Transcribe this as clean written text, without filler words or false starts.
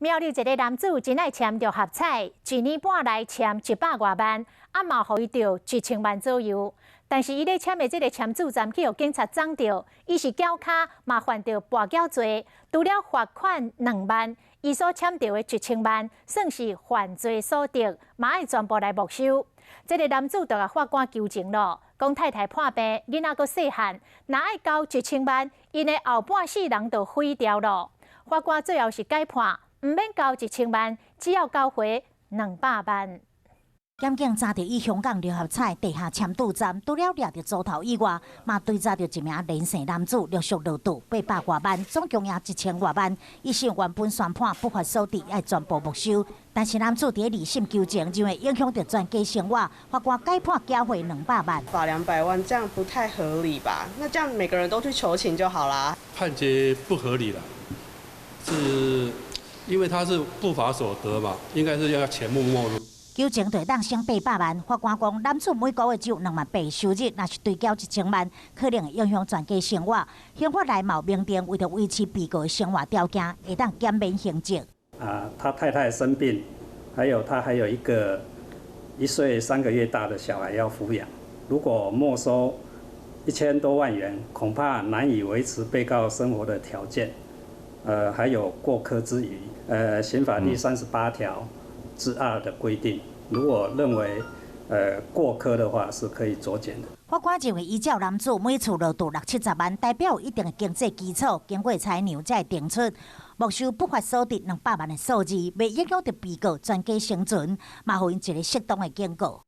苗栗一个男子真爱签着合彩，一年半来签100多万，嘛互伊着1000万左右。但是伊咧签的这个签字站去互警察掌着，伊是缴卡嘛犯着跋筊罪，除了罚款2万，伊所签着的1000万算是犯罪所得，嘛爱全部来没收。这个男子就甲法官求情咯，讲太太破病，囡仔阁细汉，若爱交1000万，因的后半世人就毁掉咯。法官最后是改判。 唔免交1000万，只要交回200万。检警查到以香港六合彩地下签赌站，除了掠到组头以外，嘛追查到一名连姓男子陆续落赌800多万，总共赢1000多万。医生原本宣判不法所得要全部没收，但是男子伫2审求情，认为影响到全家生活，法官改判交回200万。罚200万，这样不太合理吧？那这样每个人都去求情就好啦。判决不合理了，是。 因为他是不法所得嘛，应该是要钱目没入。求情就当升800万，法官讲男子每个月只有2万8收入，若是对交1000万，可能会影响全家生活。刑法内有明定，为了维持被告的生活条件，会当减免刑责。他太太生病，还有一个1岁3个月大的小孩要抚养，如果没收1000多万元，恐怕难以维持被告生活的条件。 还有过科之余，刑法第38条之2的规定，如果认为过科的话，是可以酌减的。法官认为，依照男子每次落赌60、70万，代表有一定的经济基础，经过裁量才会定出没收不法所得200万的数字，未影响到被告全家生存，嘛，互因一个适当的警告。